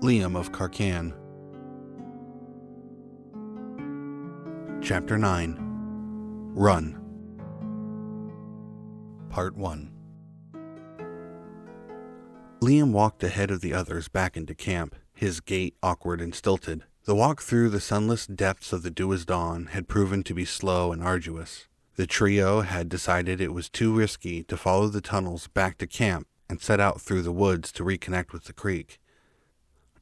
Liam of Carcanne. Chapter 9. Run. Part 1. Liam walked ahead of the others back into camp, his gait awkward and stilted. The walk through the sunless depths of the dew's dawn had proven to be slow and arduous. The trio had decided it was too risky to follow the tunnels back to camp and set out through the woods to reconnect with the creek.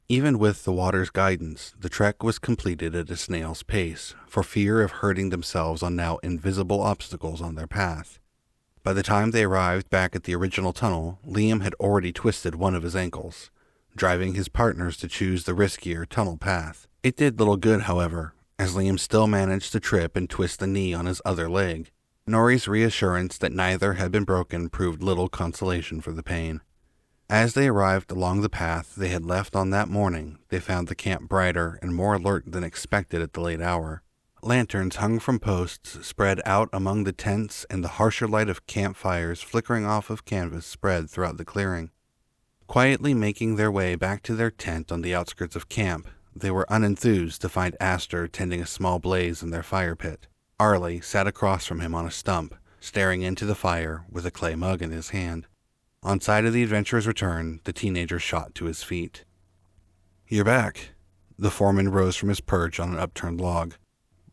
Even with the water's guidance, the trek was completed at a snail's pace, for fear of hurting themselves on now invisible obstacles on their path. By the time they arrived back at the original tunnel, Liam had already twisted one of his ankles, driving his partners to choose the riskier tunnel path. It did little good, however, as Liam still managed to trip and twist the knee on his other leg. Nori's reassurance that neither had been broken proved little consolation for the pain. As they arrived along the path they had left on that morning, they found the camp brighter and more alert than expected at the late hour. Lanterns hung from posts spread out among the tents, and the harsher light of campfires flickering off of canvas spread throughout the clearing. Quietly making their way back to their tent on the outskirts of camp, they were unenthused to find Aster tending a small blaze in their fire pit. Arlie sat across from him on a stump, staring into the fire with a clay mug in his hand. On sight of the adventurer's return, the teenager shot to his feet. "You're back." The foreman rose from his perch on an upturned log.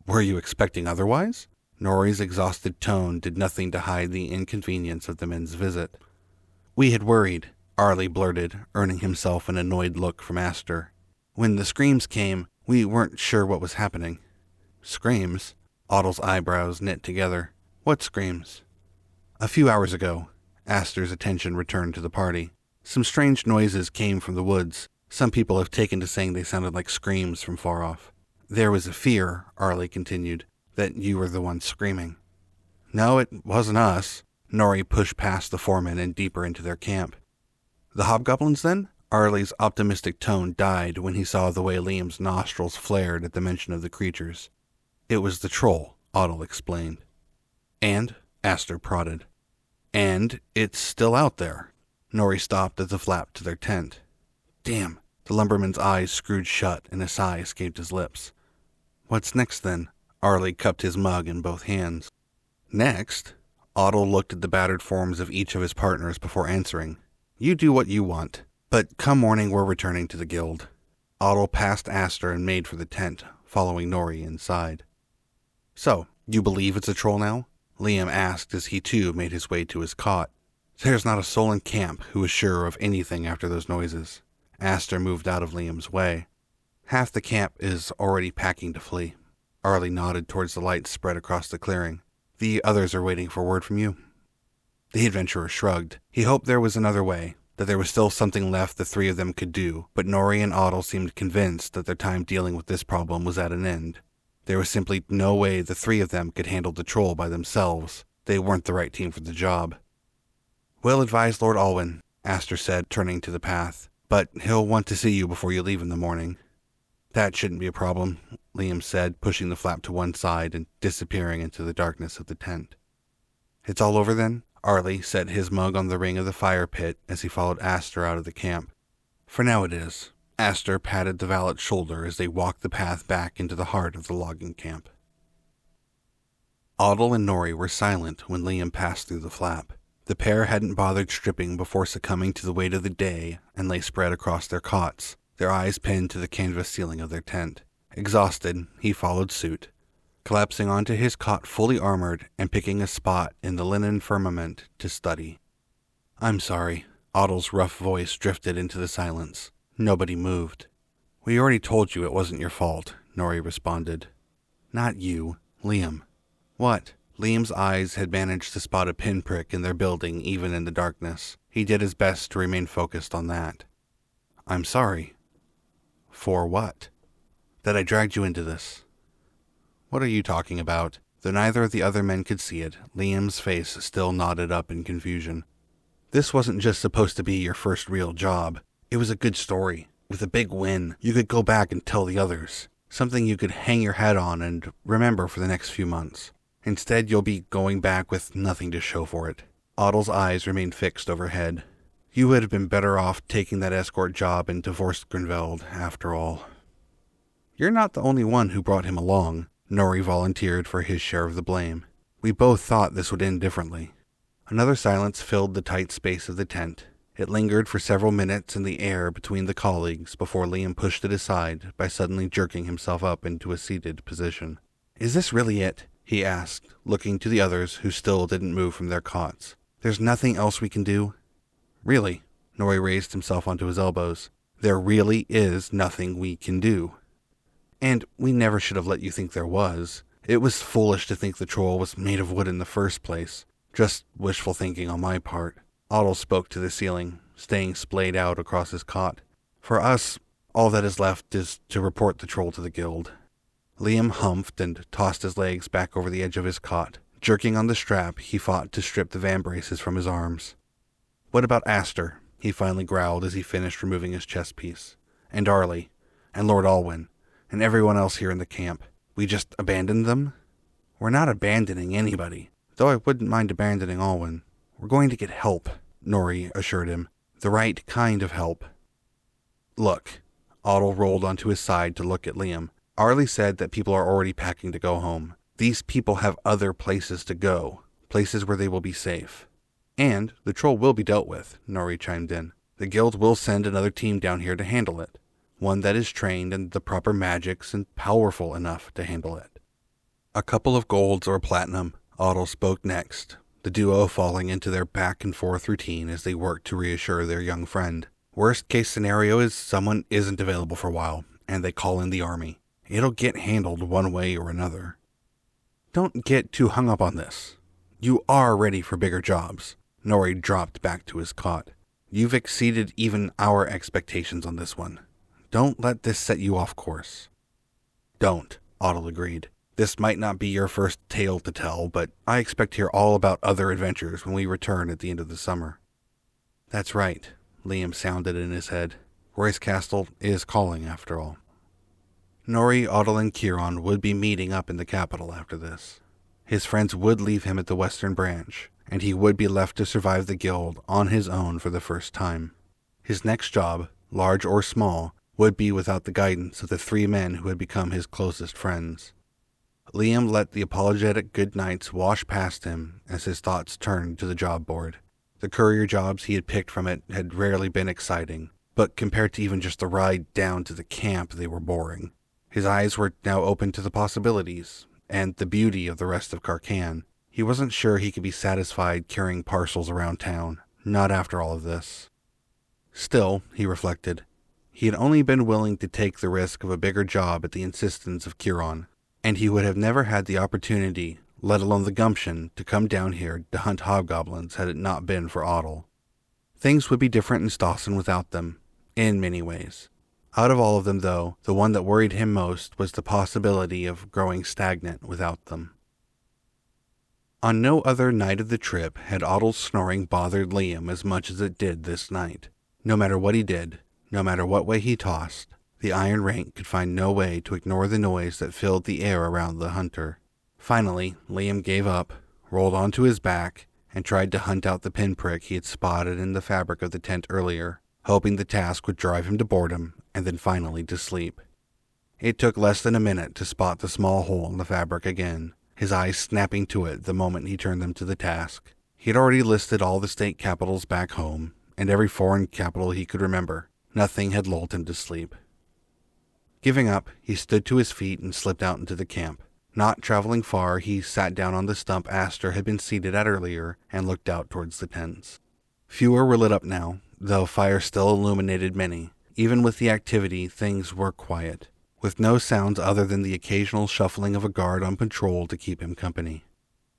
"Were you expecting otherwise?" Nori's exhausted tone did nothing to hide the inconvenience of the men's visit. "We had worried," Arlie blurted, earning himself an annoyed look from Aster. "When the screams came, we weren't sure what was happening." "Screams?" Otto's eyebrows knit together. "What screams?" "A few hours ago." Aster's attention returned to the party. "Some strange noises came from the woods. Some people have taken to saying they sounded like screams from far off. There was a fear," Arlie continued, "that you were the one screaming." "No, it wasn't us." Nori pushed past the foreman and deeper into their camp. "The hobgoblins, then?" Arlie's optimistic tone died when he saw the way Liam's nostrils flared at the mention of the creatures. "It was the troll," Otto explained. "And?" Aster prodded. "And it's still out there." Nori stopped at the flap to their tent. "Damn." The lumberman's eyes screwed shut and a sigh escaped his lips. "What's next, then?" Arlie cupped his mug in both hands. "Next?" Otto looked at the battered forms of each of his partners before answering. "You do what you want, but come morning we're returning to the guild." Otto passed Aster and made for the tent, following Nori inside. "So, you believe it's a troll now?" Liam asked as he too made his way to his cot. "There's not a soul in camp who is sure of anything after those noises." Aster moved out of Liam's way. "Half the camp is already packing to flee." Arlie nodded towards the lights spread across the clearing. "The others are waiting for word from you." The adventurer shrugged. He hoped there was another way, that there was still something left the three of them could do, but Nori and Otto seemed convinced that their time dealing with this problem was at an end. There was simply no way the three of them could handle the troll by themselves. They weren't the right team for the job. "We'll advise Lord Alwyn," Aster said, turning to the path, "but he'll want to see you before you leave in the morning." "That shouldn't be a problem," Liam said, pushing the flap to one side and disappearing into the darkness of the tent. "It's all over then?" Arlie set his mug on the ring of the fire pit as he followed Aster out of the camp. "For now it is." Aster patted the valet's shoulder as they walked the path back into the heart of the logging camp. Otto and Nori were silent when Liam passed through the flap. The pair hadn't bothered stripping before succumbing to the weight of the day and lay spread across their cots, their eyes pinned to the canvas ceiling of their tent. Exhausted, he followed suit, collapsing onto his cot fully armored and picking a spot in the linen firmament to study. "I'm sorry." Otto's rough voice drifted into the silence. Nobody moved. "We already told you it wasn't your fault," Nori responded. "Not you, Liam." "What?" Liam's eyes had managed to spot a pinprick in their building even in the darkness. He did his best to remain focused on that. "I'm sorry." "For what?" "That I dragged you into this." "What are you talking about?" Though neither of the other men could see it, Liam's face still nodded up in confusion. "This wasn't just supposed to be your first real job. It was a good story, with a big win. You could go back and tell the others. Something you could hang your head on and remember for the next few months. Instead, you'll be going back with nothing to show for it." Otto's eyes remained fixed overhead. You would have been better off taking that escort job in divorced Grinveld, after all. You're not the only one who brought him along, Nori volunteered for his share of the blame. We both thought this would end differently. Another silence filled the tight space of the tent. It lingered for several minutes in the air between the colleagues before Liam pushed it aside by suddenly jerking himself up into a seated position. Is this really it? He asked, looking to the others who still didn't move from their cots. There's nothing else we can do? Really? Nori raised himself onto his elbows. There really is nothing we can do. And we never should have let you think there was. It was foolish to think the troll was made of wood in the first place. Just wishful thinking on my part. Otto spoke to the ceiling, staying splayed out across his cot. For us, all that is left is to report the troll to the guild. Liam humphed and tossed his legs back over the edge of his cot. Jerking on the strap, he fought to strip the van braces from his arms. What about Aster? He finally growled as he finished removing his chest piece. And Arlie, and Lord Alwyn, and everyone else here in the camp. We just abandoned them? We're not abandoning anybody, though I wouldn't mind abandoning Alwyn. We're going to get help, Nori assured him. The right kind of help. Look, Otto rolled onto his side to look at Liam. Arlie said that people are already packing to go home. These people have other places to go, places where they will be safe. And the troll will be dealt with, Nori chimed in. The guild will send another team down here to handle it. One that is trained in the proper magics and powerful enough to handle it. A couple of golds or platinum, Otto spoke next, the duo falling into their back and forth routine as they worked to reassure their young friend. Worst case scenario is someone isn't available for a while, and they call in the army. It'll get handled one way or another. Don't get too hung up on this. You are ready for bigger jobs. Nori dropped back to his cot. You've exceeded even our expectations on this one. Don't let this set you off course. Don't, Otto agreed. This might not be your first tale to tell, but I expect to hear all about other adventures when we return at the end of the summer. That's right, Liam sounded in his head. Royce Castle is calling, after all. Nori, Otto, and Kieran would be meeting up in the capital after this. His friends would leave him at the Western Branch, and he would be left to survive the guild on his own for the first time. His next job, large or small, would be without the guidance of the three men who had become his closest friends. Liam let the apologetic good nights wash past him as his thoughts turned to the job board. The courier jobs he had picked from it had rarely been exciting, but compared to even just the ride down to the camp, they were boring. His eyes were now open to the possibilities, and the beauty of the rest of Carcanne. He wasn't sure he could be satisfied carrying parcels around town, not after all of this. Still, he reflected, he had only been willing to take the risk of a bigger job at the insistence of Kieran, and he would have never had the opportunity, let alone the gumption, to come down here to hunt hobgoblins had it not been for Otto. Things would be different in Stawson without them, in many ways. Out of all of them, though, the one that worried him most was the possibility of growing stagnant without them. On no other night of the trip had Otto's snoring bothered Liam as much as it did this night. No matter what he did, no matter what way he tossed, the Iron Rank could find no way to ignore the noise that filled the air around the hunter. Finally, Liam gave up, rolled onto his back, and tried to hunt out the pinprick he had spotted in the fabric of the tent earlier, hoping the task would drive him to boredom and then finally to sleep. It took less than a minute to spot the small hole in the fabric again, his eyes snapping to it the moment he turned them to the task. He had already listed all the state capitals back home, and every foreign capital he could remember. Nothing had lulled him to sleep. Giving up, he stood to his feet and slipped out into the camp. Not traveling far, he sat down on the stump Aster had been seated at earlier and looked out towards the tents. Fewer were lit up now, though fire still illuminated many. Even with the activity, things were quiet, with no sounds other than the occasional shuffling of a guard on patrol to keep him company.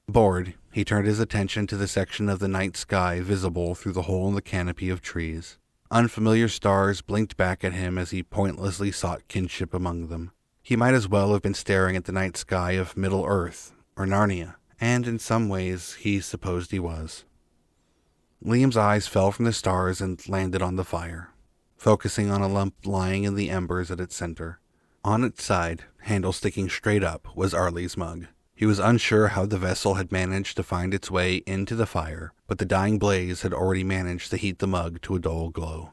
Bored, he turned his attention to the section of the night sky visible through the hole in the canopy of trees. Unfamiliar stars blinked back at him as he pointlessly sought kinship among them. He might as well have been staring at the night sky of Middle-earth or Narnia, and in some ways he supposed he was. Liam's eyes fell from the stars and landed on the fire, focusing on a lump lying in the embers at its center. On its side, handle sticking straight up, was Arlie's mug. He He was unsure how the vessel had managed to find its way into the fire, but the dying blaze had already managed to heat the mug to a dull glow.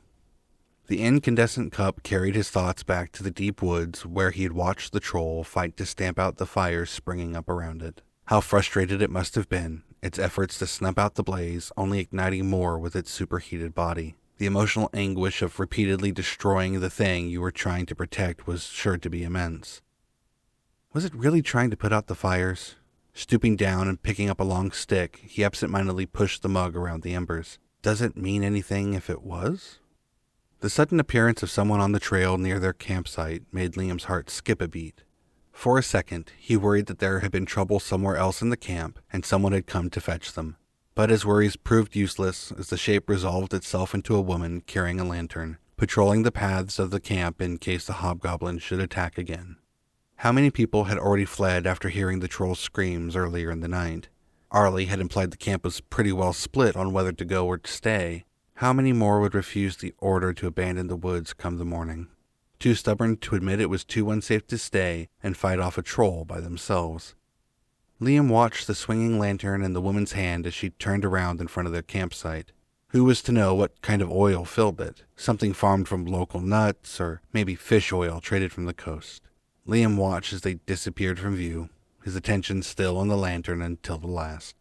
The incandescent cup carried his thoughts back to the deep woods where he had watched the troll fight to stamp out the fire springing up around it. How frustrated it must have been, its efforts to snuff out the blaze only igniting more with its superheated body. The emotional anguish of repeatedly destroying the thing you were trying to protect was sure to be immense. Was it really trying to put out the fires? Stooping down and picking up a long stick, he absent-mindedly pushed the mug around the embers. Does it mean anything if it was? The sudden appearance of someone on the trail near their campsite made Liam's heart skip a beat. For a second, he worried that there had been trouble somewhere else in the camp and someone had come to fetch them. But his worries proved useless as the shape resolved itself into a woman carrying a lantern, patrolling the paths of the camp in case the hobgoblins should attack again. How many people had already fled after hearing the troll's screams earlier in the night? Arlie had implied the camp was pretty well split on whether to go or to stay. How many more would refuse the order to abandon the woods come the morning? Too stubborn to admit it was too unsafe to stay and fight off a troll by themselves. Liam watched the swinging lantern in the woman's hand as she turned around in front of their campsite. Who was to know what kind of oil filled it? Something farmed from local nuts, or maybe fish oil traded from the coast. Liam watched as they disappeared from view, his attention still on the lantern until the last.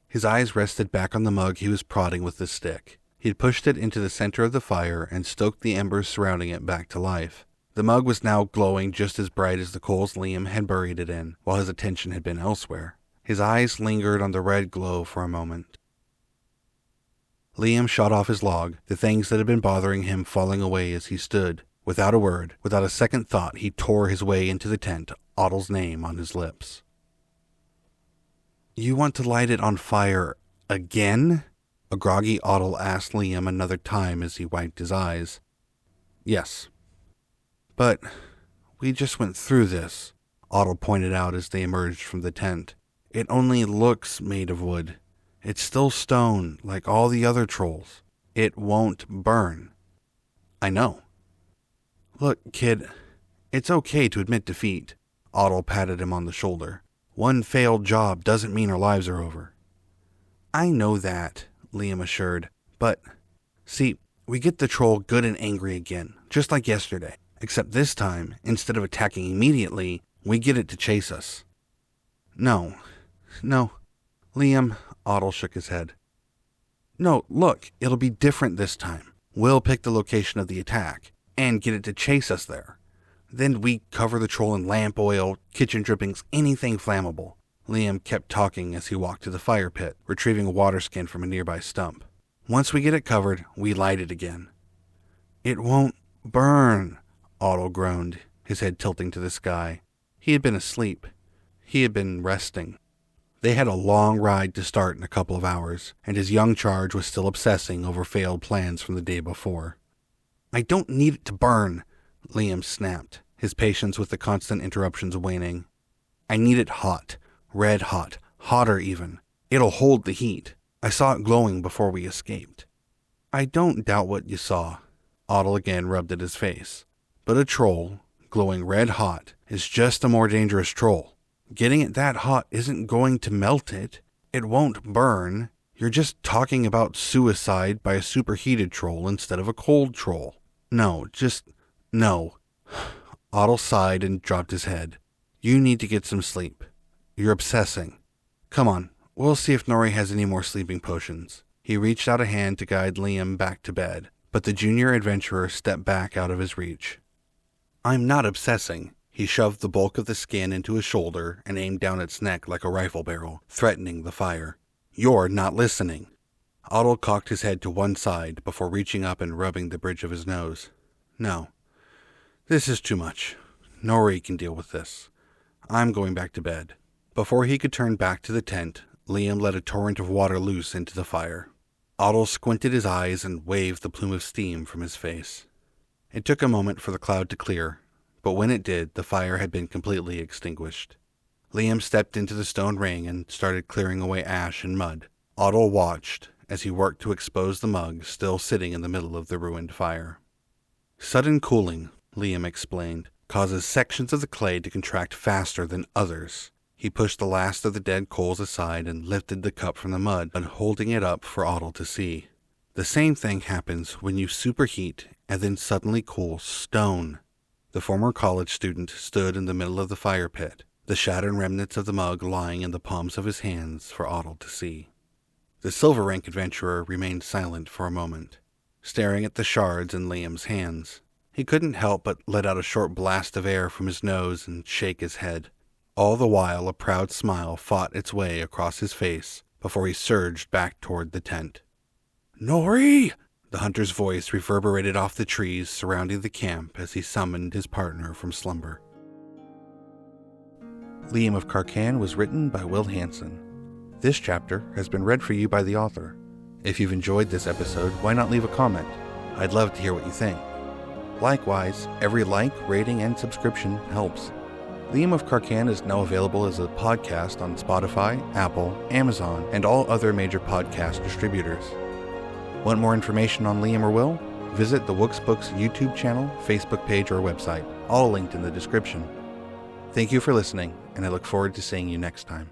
His eyes rested back on the mug he was prodding with the stick. He had pushed it into the center of the fire and stoked the embers surrounding it back to life. The mug was now glowing just as bright as the coals Liam had buried it in, while his attention had been elsewhere. His eyes lingered on the red glow for a moment. Liam shot off his log, the things that had been bothering him falling away as he stood. Without a word, without a second thought, he tore his way into the tent, Otto's name on his lips. "You want to light it on fire again?" A groggy Otto asked Liam another time as he wiped his eyes. "Yes." "But we just went through this," Otto pointed out as they emerged from the tent. "It only looks made of wood. It's still stone, like all the other trolls. It won't burn." "I know." "Look, kid, it's okay to admit defeat." Otto patted him on the shoulder. "One failed job doesn't mean our lives are over." "I know that," Liam assured. "But, see, we get the troll good and angry again, just like yesterday. Except this time, instead of attacking immediately, we get it to chase us." No, Liam," Otto shook his head. "No, look, it'll be different this time. We'll pick the location of the attack, and get it to chase us there. Then we cover the troll in lamp oil, kitchen drippings, anything flammable." Liam kept talking as he walked to the fire pit, retrieving a water skin from a nearby stump. "Once we get it covered, we light it again." "It won't burn," Otto groaned, his head tilting to the sky. He had been asleep. He had been resting. They had a long ride to start in a couple of hours, and his young charge was still obsessing over failed plans from the day before. "I don't need it to burn," Liam snapped, his patience with the constant interruptions waning. "I need it hot. Red hot. Hotter even. It'll hold the heat. I saw it glowing before we escaped." "I don't doubt what you saw." Otto again rubbed at his face. "But a troll, glowing red hot, is just a more dangerous troll. Getting it that hot isn't going to melt it. It won't burn. You're just talking about suicide by a superheated troll instead of a cold troll. No. Otto sighed and dropped his head. "You need to get some sleep. You're obsessing. Come on, we'll see if Nori has any more sleeping potions." He reached out a hand to guide Liam back to bed, but the junior adventurer stepped back out of his reach. "I'm not obsessing." He shoved the bulk of the skin into his shoulder and aimed down its neck like a rifle barrel, threatening the fire. "You're not listening." Otto cocked his head to one side before reaching up and rubbing the bridge of his nose. "No. This is too much. Nori can deal with this. I'm going back to bed." Before he could turn back to the tent, Liam let a torrent of water loose into the fire. Otto squinted his eyes and waved the plume of steam from his face. It took a moment for the cloud to clear, but when it did, the fire had been completely extinguished. Liam stepped into the stone ring and started clearing away ash and mud. Otto watched as he worked to expose the mug still sitting in the middle of the ruined fire. "Sudden cooling," Liam explained, "causes sections of the clay to contract faster than others. He pushed the last of the dead coals aside and lifted the cup from the mud, holding it up for Otto to see. The same thing happens when you superheat and then suddenly cool stone. The former college student stood in the middle of the fire pit, the shattered remnants of the mug lying in the palms of his hands for Otto to see. The silver rank adventurer remained silent for a moment, staring at the shards in Liam's hands. He couldn't help but let out a short blast of air from his nose and shake his head. All the while a proud smile fought its way across his face before he surged back toward the tent. "Nori!" The hunter's voice reverberated off the trees surrounding the camp as he summoned his partner from slumber. Liam of Carcanne was written by Will Hansen. This chapter has been read for you by the author. If you've enjoyed this episode, why not leave a comment? I'd love to hear what you think. Likewise, every like, rating, and subscription helps. Liam of Carcanne is now available as a podcast on Spotify, Apple, Amazon, and all other major podcast distributors. Want more information on Liam or Will? Visit the Wooks Books YouTube channel, Facebook page, or website, all linked in the description. Thank you for listening, and I look forward to seeing you next time.